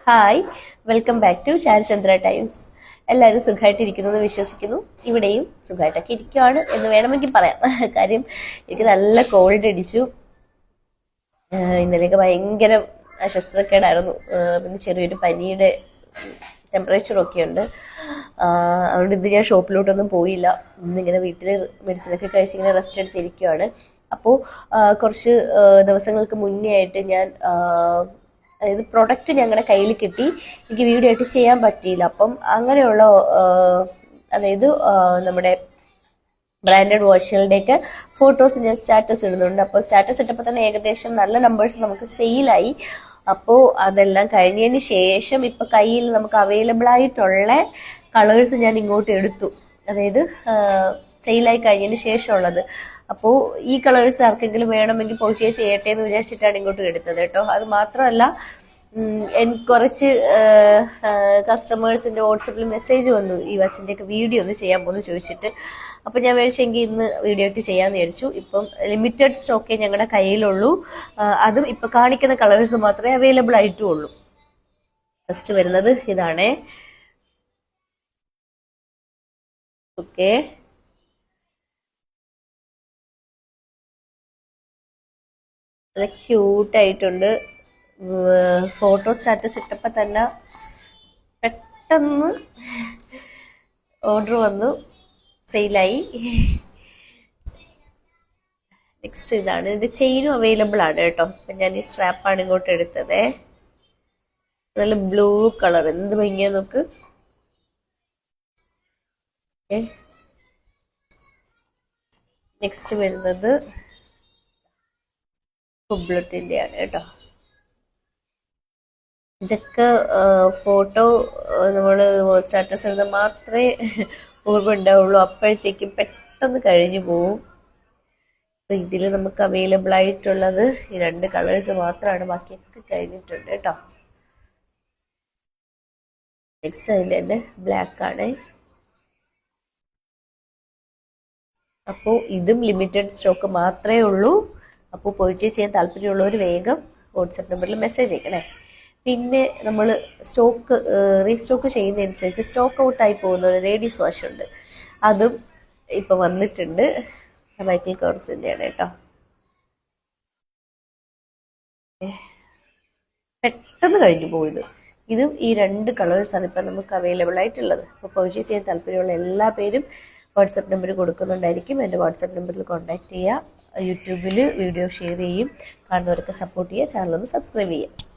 Hi, welcome back to Charuchandra Times. എല്ലാവരും സുഖമായിട്ടിരിക്കുന്നു വിശ്വസിക്കുന്നു. ഇവിടെയും സുഖമായിട്ടൊക്കെ ഇരിക്കുകയാണ് എന്ന് വേണമെങ്കിൽ പറയാം. കാര്യം എനിക്ക് നല്ല കോൾഡ് അടിച്ചു. ഇന്നലെയൊക്കെ ഭയങ്കര അസ്വസ്ഥതക്കേടായിരുന്നു. പിന്നെ ചെറിയൊരു പനിയുടെ ടെമ്പറേച്ചറൊക്കെ ഉണ്ട്. അതുകൊണ്ട് ഇന്ന് ഞാൻ ഷോപ്പിലോട്ടൊന്നും പോയില്ല. ഇന്നിങ്ങനെ വീട്ടിൽ മെഡിസിനൊക്കെ കഴിച്ച് ഇങ്ങനെ റെസ്റ്റ് എടുത്തിരിക്കുകയാണ്. അപ്പോൾ കുറച്ച് ദിവസങ്ങൾക്ക് മുന്നേ ആയിട്ട് ഞാൻ അതായത് പ്രൊഡക്റ്റ് ഞങ്ങളുടെ കയ്യിൽ കിട്ടി, എനിക്ക് വീഡിയോ ആയിട്ട് ചെയ്യാൻ പറ്റിയില്ല. അപ്പം അങ്ങനെയുള്ള അതായത് നമ്മുടെ ബ്രാൻഡഡ് വാച്ചുകളുടെയൊക്കെ ഫോട്ടോസ് ഞാൻ സ്റ്റാറ്റസ് ഇടുന്നുണ്ട്. അപ്പോൾ സ്റ്റാറ്റസ് ഇട്ടപ്പോൾ തന്നെ ഏകദേശം നല്ല നമ്പേഴ്സ് നമുക്ക് സെയിലായി. അപ്പോൾ അതെല്ലാം കഴിഞ്ഞതിന് ശേഷം ഇപ്പം കയ്യിൽ നമുക്ക് അവൈലബിൾ ആയിട്ടുള്ള കളേഴ്സ് ഞാൻ ഇങ്ങോട്ട് എടുത്തു, അതായത് സെയിലായി കഴിഞ്ഞതിന് ശേഷമുള്ളത്. അപ്പോൾ ഈ കളേഴ്സ് ആർക്കെങ്കിലും വേണമെങ്കിൽ പർച്ചേസ് ചെയ്യട്ടെ എന്ന് വിചാരിച്ചിട്ടാണ് ഇങ്ങോട്ട് എടുത്തത് കേട്ടോ. അത് മാത്രമല്ല, എനിക്ക് കുറച്ച് കസ്റ്റമേഴ്സിന്റെ വാട്സപ്പിൽ മെസ്സേജ് വന്നു, ഈ വാച്ചിൻ്റെയൊക്കെ വീഡിയോ ഒന്ന് ചെയ്യാൻ പോകുന്നു ചോദിച്ചിട്ട്. അപ്പം ഞാൻ വിചാരിച്ചെങ്കിൽ ഇന്ന് വീഡിയോ ആയിട്ട് ചെയ്യാമെന്ന് വിചാരിച്ചു. ഇപ്പം ലിമിറ്റഡ് സ്റ്റോക്കേ ഞങ്ങളുടെ കയ്യിലുള്ളൂ. അതും ഇപ്പം കാണിക്കുന്ന കളേഴ്സ് മാത്രമേ അവൈലബിൾ ആയിട്ടുള്ളൂ. ഫസ്റ്റ് വരുന്നത് ഇതാണേ. ഓക്കെ, നല്ല ക്യൂട്ടായിട്ടുണ്ട്. ഫോട്ടോ സ്റ്റാറ്റസ് ഇട്ടപ്പോൾ തന്നെ പെട്ടെന്ന് ഓർഡർ വന്നു, സെയിലായി. നെക്സ്റ്റ് ഇതാണ്. ഇതിന്റെ ചെയിനും അവൈലബിൾ ആണ് കേട്ടോ. അപ്പം ഞാൻ ഈ സ്ട്രാപ്പാണ് ഇങ്ങോട്ട് എടുത്തത്. നല്ല ബ്ലൂ കളർ, എന്ത് ഭംഗിയാ നോക്ക്. നെക്സ്റ്റ് വരുന്നത് കുബ്ലറ്റിന്റെ ആണ് കേട്ടോ. ഇതൊക്കെ ഫോട്ടോ നമ്മൾ സ്റ്റാറ്റസ് ഇടുന്ന മാത്രമേ ഓർമ്മ ഉണ്ടാവുള്ളൂ, അപ്പോഴത്തേക്കും പെട്ടെന്ന് കഴിഞ്ഞു പോവും. അപ്പൊ ഇതിൽ നമുക്ക് അവൈലബിൾ ആയിട്ടുള്ളത് ഈ 2 കളേഴ്സ് മാത്രമാണ്, ബാക്കിയൊക്കെ കഴിഞ്ഞിട്ടുണ്ട് കേട്ടോ. നെക്സ്റ്റ് അതിൻ്റെ തന്നെ ബ്ലാക്ക് ആണ്. അപ്പോൾ ഇതും ലിമിറ്റഡ് സ്റ്റോക്ക് മാത്രമേ ഉള്ളൂ. അപ്പോൾ പർച്ചേസ് ചെയ്യാൻ താല്പര്യമുള്ളവർ വേഗം വാട്സപ്പ് നമ്പറിൽ മെസ്സേജ് അയക്കണേ. പിന്നെ നമ്മൾ സ്റ്റോക്ക് റീസ്റ്റോക്ക് ചെയ്യുന്നതനുസരിച്ച് സ്റ്റോക്ക് ഔട്ടായി പോകുന്ന ഒരു ലേഡീസ് വാഷ് ഉണ്ട്, അതും ഇപ്പം വന്നിട്ടുണ്ട്. മൈക്കിൾ കോഴ്സിൻ്റെയാണ് കേട്ടോ. പെട്ടെന്ന് കഴിഞ്ഞു പോയത്. ഇതും ഈ 2 കളേഴ്സാണ് ഇപ്പം നമുക്ക് അവൈലബിൾ ആയിട്ടുള്ളത്. അപ്പോൾ പർച്ചേസ് ചെയ്യാൻ താല്പര്യമുള്ള എല്ലാ പേരും വാട്സപ്പ് നമ്പർ കൊടുക്കുന്നുണ്ടായിരിക്കും. എൻ്റെ വാട്സപ്പ് നമ്പറിൽ കോൺടാക്ട് ചെയ്യുക. യൂട്യൂബിൽ വീഡിയോ ഷെയർ ചെയ്യും. കാണുന്നവരൊക്കെ സപ്പോർട്ട് ചെയ്യുക. ചാനലൊന്ന് സബ്സ്ക്രൈബ് ചെയ്യുക.